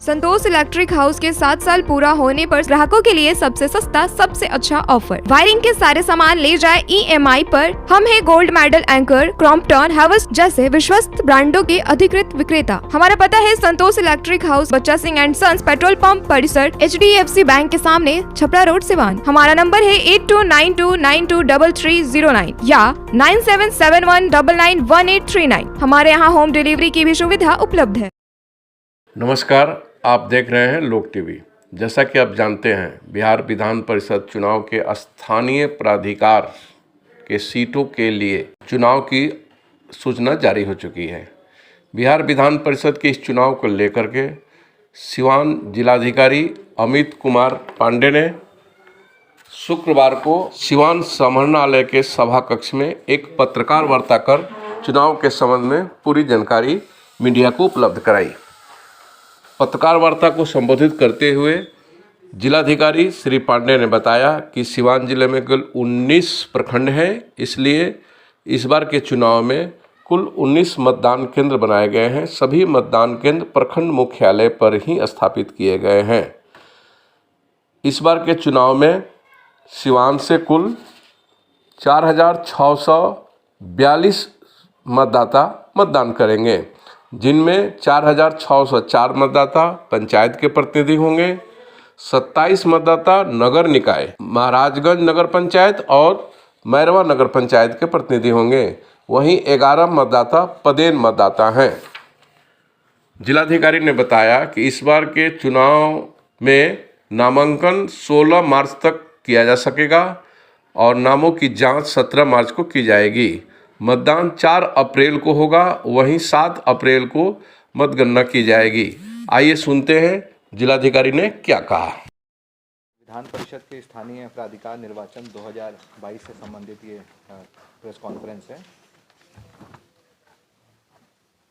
संतोष electric house के 7 साल पूरा होने पर ग्राहकों के लिए सबसे सस्ता सबसे अच्छा ऑफर। वायरिंग के सारे सामान ले जाए EMI पर। हम है gold medal, anchor, Crompton, Havells जैसे विश्वस्त ब्रांडों के अधिकृत विक्रेता। हमारा पता है संतोष electric house, Bachcha Singh and sons, petrol pump परिसर, HDFC बैंक के सामने, छपरा रोड, सिवान। हमारा नंबर है 8292923309 या 9771991839। हमारे यहाँ होम डिलीवरी की भी सुविधा उपलब्ध है। नमस्कार, आप देख रहे हैं लोक टीवी। जैसा कि आप जानते हैं, बिहार विधान परिषद चुनाव के स्थानीय प्राधिकार के सीटों के लिए चुनाव की सूचना जारी हो चुकी है। बिहार विधान परिषद के इस चुनाव को लेकर के सिवान जिलाधिकारी अमित कुमार पांडे ने शुक्रवार को सिवान समाहरणालय के सभा कक्ष में एक पत्रकार वार्ता कर चुनाव के संबंध में पूरी जानकारी मीडिया को उपलब्ध कराई। पत्रकार वार्ता को संबोधित करते हुए जिलाधिकारी श्री पांडे ने बताया कि सिवान जिले में कुल 19 प्रखंड हैं, इसलिए इस बार के चुनाव में कुल 19 मतदान केंद्र बनाए गए हैं। सभी मतदान केंद्र प्रखंड मुख्यालय पर ही स्थापित किए गए हैं। इस बार के चुनाव में सिवान से कुल 4,642 मतदाता मतदान करेंगे, जिनमें 4,604 मतदाता पंचायत के प्रतिनिधि होंगे, 27 मतदाता नगर निकाय, महाराजगंज नगर पंचायत और मैरवा नगर पंचायत के प्रतिनिधि होंगे। वहीं 11 मतदाता पदेन मतदाता हैं। जिलाधिकारी ने बताया कि इस बार के चुनाव में नामांकन 16 मार्च तक किया जा सकेगा और नामों की जांच 17 मार्च को की जाएगी। मतदान 4 अप्रैल को होगा, वहीं 7 अप्रैल को मतगणना की जाएगी। आइए सुनते हैं जिलाधिकारी ने क्या कहा। विधान परिषद के स्थानीय प्राधिकार निर्वाचन 2022 से संबंधित ये प्रेस कॉन्फ्रेंस है।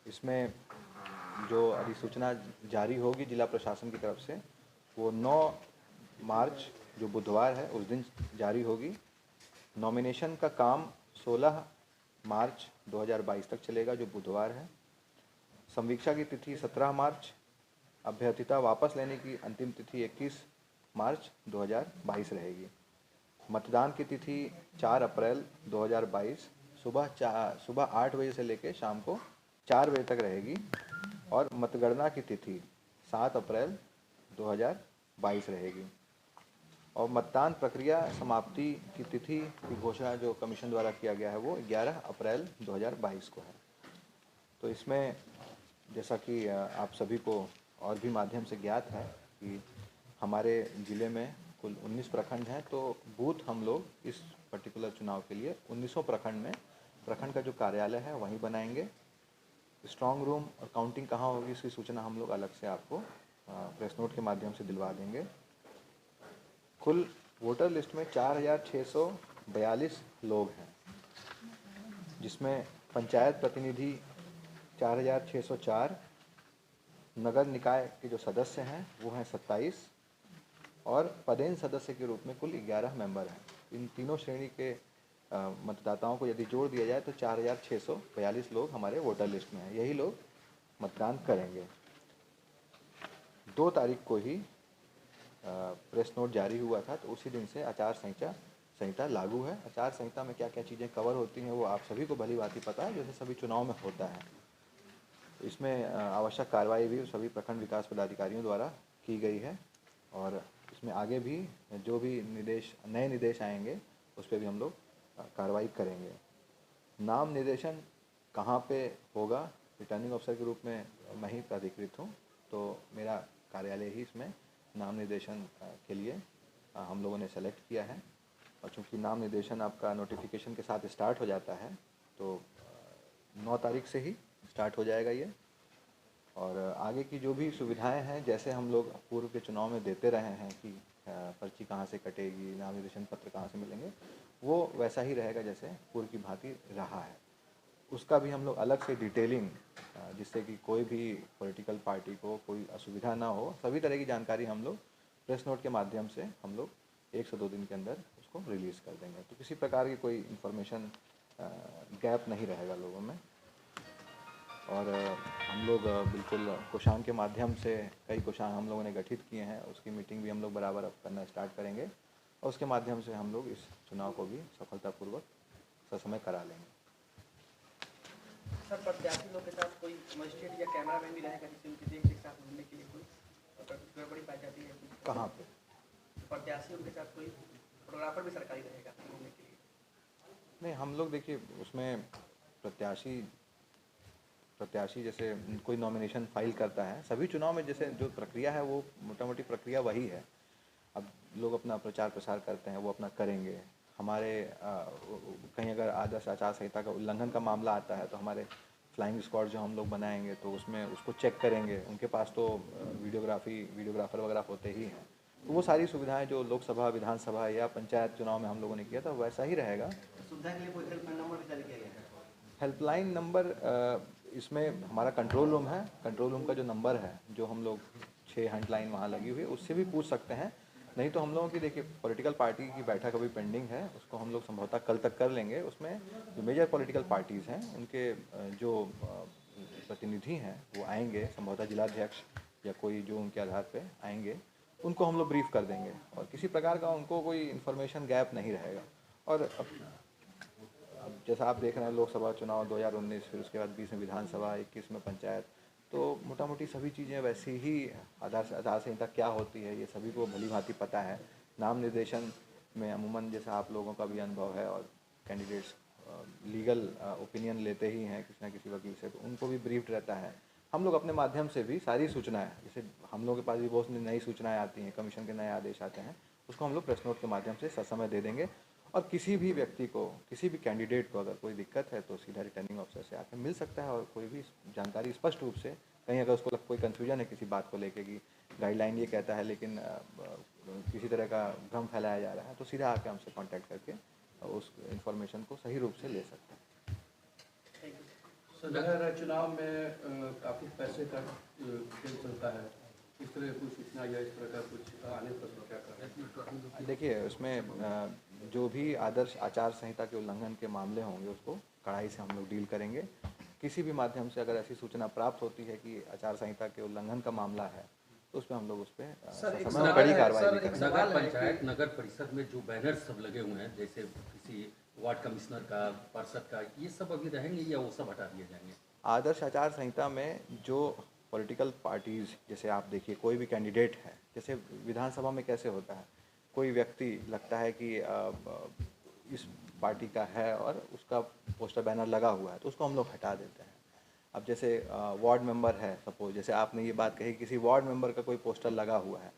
इसमें जो अधिसूचना जारी होगी जिला प्रशासन की तरफ से, वो 9 मार्च जो बुधवार है उस दिन जारी होगी। नॉमिनेशन का काम 16 मार्च 2022 तक चलेगा, जो बुधवार है। समीक्षा की तिथि 17 मार्च, अभ्यर्थिता वापस लेने की अंतिम तिथि 21 मार्च 2022 रहेगी। मतदान की तिथि 4 अप्रैल 2022 सुबह 8 बजे से लेकर शाम को 4 बजे तक रहेगी और मतगणना की तिथि 7 अप्रैल 2022 रहेगी। और मतदान प्रक्रिया समाप्ति की तिथि की घोषणा जो कमीशन द्वारा किया गया है वो 11 अप्रैल 2022 को है। तो इसमें जैसा कि आप सभी को और भी माध्यम से ज्ञात है कि हमारे ज़िले में कुल 19 प्रखंड हैं, तो बूथ हम लोग इस पर्टिकुलर चुनाव के लिए 19 प्रखंड में प्रखंड का जो कार्यालय है वहीं बनाएंगे। स्ट्रांग रूम और काउंटिंग कहाँ होगी इसकी सूचना हम लोग अलग से आपको प्रेस नोट के माध्यम से दिलवा देंगे। कुल वोटर लिस्ट में 4,642 लोग हैं, जिसमें पंचायत प्रतिनिधि 4,604, नगर निकाय के जो सदस्य हैं वो हैं 27 और पदेन सदस्य के रूप में कुल 11 मेंबर हैं। इन तीनों श्रेणी के मतदाताओं को यदि जोड़ दिया जाए तो 4,642 लोग हमारे वोटर लिस्ट में हैं। यही लोग मतदान करेंगे। 2 तारीख को ही प्रेस नोट जारी हुआ था, तो उसी दिन से आचार संहिता लागू है। आचार संहिता में क्या क्या चीज़ें कवर होती हैं वो आप सभी को भली भांति पता है, जैसे सभी चुनाव में होता है। तो इसमें आवश्यक कार्रवाई भी सभी प्रखंड विकास पदाधिकारियों द्वारा की गई है और इसमें आगे भी जो भी नए निर्देश आएंगे उस पर भी हम लोग कार्रवाई करेंगे। नाम निर्देशन कहाँ पे होगा, रिटर्निंग अफसर के रूप में मैं ही प्राधिकृत हूँ, तो मेरा कार्यालय ही इसमें नाम निर्देशन के लिए हम लोगों ने सेलेक्ट किया है। और चूँकि नाम निर्देशन आपका नोटिफिकेशन के साथ स्टार्ट हो जाता है, तो 9 तारीख से ही स्टार्ट हो जाएगा ये। और आगे की जो भी सुविधाएं हैं, जैसे हम लोग पूर्व के चुनाव में देते रहे हैं कि पर्ची कहाँ से कटेगी, नाम निर्देशन पत्र कहाँ से मिलेंगे, वो वैसा ही रहेगा जैसे पूर्व की भांति रहा है। उसका भी हम लोग अलग से डिटेलिंग, जिससे कि कोई भी पॉलिटिकल पार्टी को कोई असुविधा ना हो, सभी तरह की जानकारी हम लोग प्रेस नोट के माध्यम से हम लोग 1 से 2 दिन के अंदर उसको रिलीज़ कर देंगे। तो किसी प्रकार की कोई इन्फॉर्मेशन गैप नहीं रहेगा लोगों में। और हम लोग बिल्कुल कोषांग के माध्यम से कई कोषांग हम लोगों ने गठित किए हैं, उसकी मीटिंग भी हम लोग बराबर अब करना स्टार्ट करेंगे और उसके माध्यम से हम लोग इस चुनाव को भी सफलतापूर्वक ससमय करा लेंगे। सर, प्रत्याशी लोग के साथ कोई मजिस्ट्रेट या कैमरामैन भी रहेगा जिससे उनकी देख रेख साथ घूमने के लिए कोई गड़बड़ी पाई जाती है? कहाँ पे? प्रत्याशियों के साथ कोई फोटोग्राफर भी सरकारी रहेगा घूमने के लिए? नहीं, हम लोग देखिए उसमें प्रत्याशी जैसे कोई नॉमिनेशन फाइल करता है, सभी चुनाव में जैसे जो प्रक्रिया है वो मोटा मोटी प्रक्रिया वही है। अब लोग अपना प्रचार प्रसार करते हैं, वो अपना करेंगे। हमारे कहीं अगर आदर्श आचार संहिता का उल्लंघन का मामला आता है तो हमारे फ्लाइंग स्क्वाड जो हम लोग बनाएंगे तो उसमें उसको चेक करेंगे। उनके पास तो वीडियोग्राफर वगैरह होते ही हैं, तो वो सारी सुविधाएं जो लोकसभा, विधानसभा या पंचायत चुनाव में हम लोगों ने किया था वैसा ही रहेगा। सुविधा के लिए कोई हेल्पलाइन नंबर भी जारी किया गया है? हेल्पलाइन नंबर इसमें हमारा कंट्रोल रूम है, कंट्रोल रूम का जो नंबर है, जो हम लोग 6 हेल्पलाइन वहाँ लगी हुई है, उससे भी पूछ सकते हैं। नहीं तो हम लोगों की देखिए पॉलिटिकल पार्टी की बैठक अभी पेंडिंग है, उसको हम लोग संभवतः कल तक कर लेंगे। उसमें जो मेजर पॉलिटिकल पार्टीज़ हैं उनके जो प्रतिनिधि हैं वो आएंगे, संभवतः जिलाध्यक्ष या कोई जो उनके आधार पे आएंगे, उनको हम लोग ब्रीफ कर देंगे और किसी प्रकार का उनको कोई इन्फॉर्मेशन गैप नहीं रहेगा। और अब जैसा आप देख रहे हैं लोकसभा चुनाव 2019, फिर उसके बाद 20 में विधानसभा, 21 में पंचायत, तो मोटा मोटी सभी चीज़ें वैसी ही आचार संहिता क्या होती है ये सभी को भली भांति पता है। नाम निर्देशन में अमूमन जैसा आप लोगों का भी अनुभव है और कैंडिडेट्स लीगल ओपिनियन लेते ही हैं किसी न किसी वकील से, तो उनको भी ब्रीफ्ड रहता है। हम लोग अपने माध्यम से भी सारी सूचनाएं, जैसे हम लोगों के पास भी बहुत नई सूचनाएं आती हैं, कमीशन के नए आदेश आते हैं, उसको हम लोग प्रेस नोट के माध्यम से ससमय दे देंगे। और किसी भी व्यक्ति को, किसी भी कैंडिडेट को अगर कोई दिक्कत है तो सीधा रिटर्निंग ऑफिसर से आकर मिल सकता है और कोई भी जानकारी स्पष्ट रूप से, कहीं अगर उसको कोई कन्फ्यूजन है किसी बात को लेके कि गाइडलाइन ये कहता है लेकिन किसी तरह का भ्रम फैलाया जा रहा है, तो सीधा आके हमसे कांटेक्ट करके उस इंफॉर्मेशन को सही रूप से ले सकते हैं। सर, चुनाव में काफ़ी पैसे का खेल चलता है, इस तरह कुछ सूचना या इस तरह का कुछ आने पर क्या करें? देखिए उसमें जो भी आदर्श आचार संहिता के उल्लंघन के मामले होंगे उसको कड़ाई से हम लोग डील करेंगे। किसी भी माध्यम से अगर ऐसी सूचना प्राप्त होती है कि आचार संहिता के उल्लंघन का मामला है तो उस पर हम लोग उस पर कड़ी कार्रवाई भी करेंगे। नगर पंचायत, नगर परिषद में जो बैनर सब लगे हुए हैं, जैसे किसी वार्ड कमिश्नर का, पार्षद का, ये सब अभी रहेंगे या वो सब हटा दिए जाएंगे? आदर्श आचार संहिता में जो पॉलिटिकल पार्टीज़, जैसे आप देखिए कोई भी कैंडिडेट है, जैसे विधानसभा में कैसे होता है, कोई व्यक्ति लगता है कि इस पार्टी का है और उसका पोस्टर बैनर लगा हुआ है तो उसको हम लोग हटा देते हैं। अब जैसे वार्ड मेंबर है, सपोज जैसे आपने ये बात कही किसी वार्ड मेंबर का कोई पोस्टर लगा हुआ है,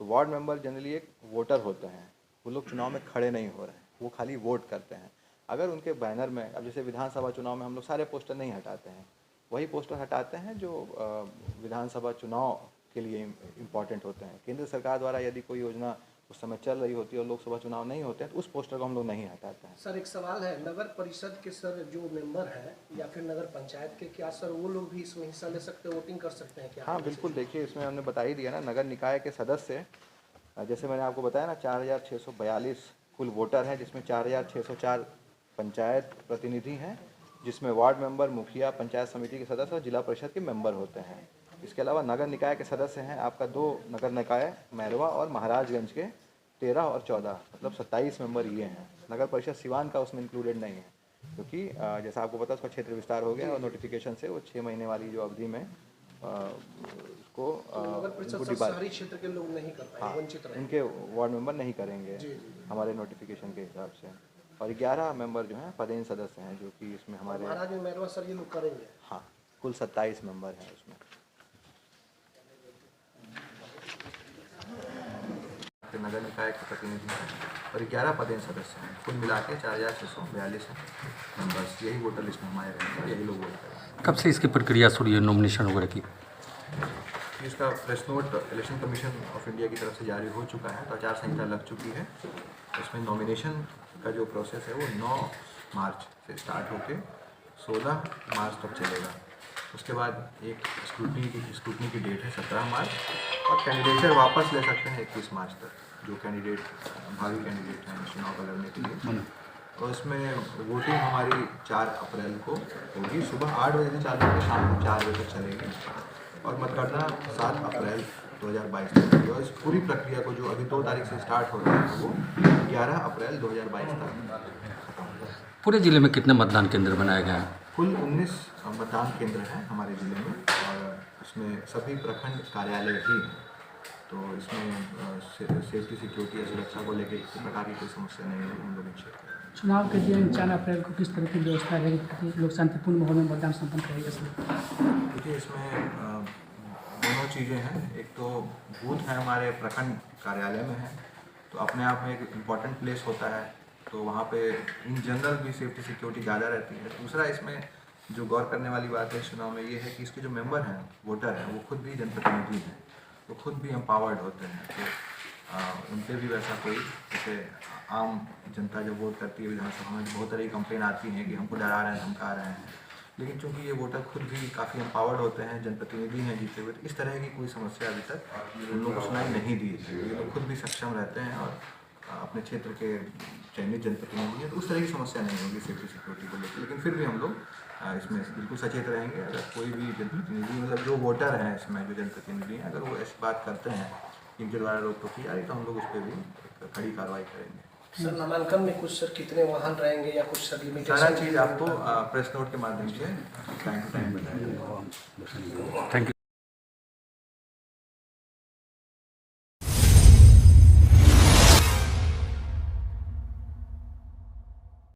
तो वार्ड मेंबर जनरली एक वोटर होते हैं, वो लोग चुनाव में खड़े नहीं हो रहे हैं, वो खाली वोट करते हैं। अगर उनके बैनर में, अब जैसे विधानसभा चुनाव में हम लोग सारे पोस्टर नहीं हटाते हैं, वही पोस्टर हटाते हैं जो विधानसभा चुनाव के लिए इम्पॉर्टेंट होते हैं। केंद्र सरकार द्वारा यदि कोई योजना उस समय चल रही होती है और लोकसभा चुनाव नहीं होते हैं तो उस पोस्टर को हम लोग नहीं हटाते हैं। सर, एक सवाल है, नगर परिषद के सर जो मेंबर है या फिर नगर पंचायत के, क्या सर वो लोग भी इसमें हिस्सा ले सकते हैं, वोटिंग कर सकते हैं क्या? हाँ बिल्कुल, देखिए इसमें हमने बता ही दिया ना, नगर निकाय के सदस्य, जैसे मैंने आपको बताया ना 4642 कुल वोटर हैं, जिसमें 4604 पंचायत प्रतिनिधि हैं, जिसमें वार्ड मेंबर, मुखिया, पंचायत समिति के सदस्य और जिला परिषद के मेंबर होते हैं। इसके अलावा नगर निकाय के सदस्य हैं आपका 2 नगर निकाय, मैरवा और महाराजगंज के 13 और 14, मतलब 27 मेंबर ये हैं। नगर परिषद सिवान का उसमें इंक्लूडेड नहीं है, क्योंकि जैसा आपको पता उसका क्षेत्र विस्तार हो गया और नोटिफिकेशन से वो 6 महीने वाली जो अवधि में उसको नगर परिषद शहरी क्षेत्र के लोग नहीं कर पाएंगे, वंचित रहेंगे, उनके वार्ड मेंबर नहीं करेंगे हमारे नोटिफिकेशन के हिसाब से। और 11 मेंबर जो हैं पदेन सदस्य हैं, जो कि इसमें हमारे महाराज में मैरवा सर ये लोग करेंगे। हाँ, कुल 27 मेंबर हैं उसमें। नगर निकाय के प्रतिनिधि हैं और 11 पदेन सदस्य हैं, कुल मिला के 4642 मेंबर्स, यही वोटर लिस्ट में हमारे रहेंगे, यही लोग वोट करेंगे। कब से इसकी प्रक्रिया शुरू है नॉमिनेशन वगैरह की? इसका press note election commission of India की तरफ से जारी हो चुका है, तो आचार संहिता लग चुकी है। इसमें नॉमिनेशन का जो प्रोसेस है वो 9 मार्च से स्टार्ट होके 16 मार्च तक चलेगा। उसके बाद एक स्क्रूटनी की डेट है 17 मार्च, और कैंडिडेचर वापस ले सकते हैं 21 मार्च तक, जो कैंडिडेट भावी कैंडिडेट हैं चुनाव लड़ने के लिए। और उसमें वोटिंग हमारी 4 अप्रैल को होगी। सुबह 8 बजे से चालू होगी, शाम को 4 बजे तक चलेगी और मतगणना 7 अप्रैल 2022 तक होगी। और इस पूरी प्रक्रिया को जो अभी 2 तारीख से स्टार्ट हो रहा है वो 11 अप्रैल 2022 तक खत्म होगा। पूरे जिले में कितने मतदान केंद्र बनाए गए हैं? कुल 19 मतदान केंद्र हैं हमारे ज़िले में और इसमें सभी प्रखंड कार्यालय भी हैं। तो इसमें सेफ्टी सिक्योरिटी या सुरक्षा को लेकर किसी प्रकार की कोई समस्या नहीं है। हम लोग इंश्योर करेंगे। चुनाव के दिन 4 अप्रैल को किस तरह की व्यवस्था रहेगी ताकि लोग शांतिपूर्ण माहौल में मतदान संपन्न करेंगे सर? देखिए, इसमें दोनों चीज़ें हैं। एक तो बूथ है हमारे प्रखंड कार्यालय में है, तो अपने आप में एक इम्पॉर्टेंट प्लेस होता है, तो वहाँ पे इन जनरल भी सेफ्टी सिक्योरिटी ज़्यादा रहती है। दूसरा, इसमें जो गौर करने वाली बात है चुनाव में ये है कि इसके जो मेंबर हैं, वोटर हैं, वो खुद भी जनप्रतिनिधि हैं, वो खुद भी एम्पावर्ड होते हैं। तो उन पर भी वैसा कोई, जैसे आम जनता जब वोट करती है विधानसभा में, बहुत तरह की कंप्लेन आती हैं कि हमको डरा रहे हैं, धमका रहे हैं, लेकिन चूंकि ये वोटर खुद भी काफ़ी एम्पावर्ड होते हैं, जनप्रतिनिधि हैं जीते हुए, तो इस तरह की कोई समस्या अभी तक उन लोगों को सुनाई नहीं दी है। ये लोग खुद भी सक्षम रहते हैं और अपने क्षेत्र के चयनित जनप्रतिनिधि हैं, तो उस तरह की समस्या नहीं होगी सेफ्टी सिक्योरिटी को लेकर। लेकिन फिर भी हम लोग इसमें बिल्कुल सचेत रहेंगे। अगर कोई भी जनप्रतिनिधि, मतलब जो वोटर हैं इसमें, जो जनप्रतिनिधि हैं, अगर वो ऐसी बात करते हैं इनके द्वारा रोक टोक की जा रही, तो हम लोग उस पर भी कड़ी कार्रवाई करेंगे। सर, नामांकन में कुछ सर कितने वाहन रहेंगे या कुछ सर लिमिटेशन? सारा चीज़ आपको प्रेस नोट के माध्यम से टाइम टू टाइम बताया जाएगा। Thank you.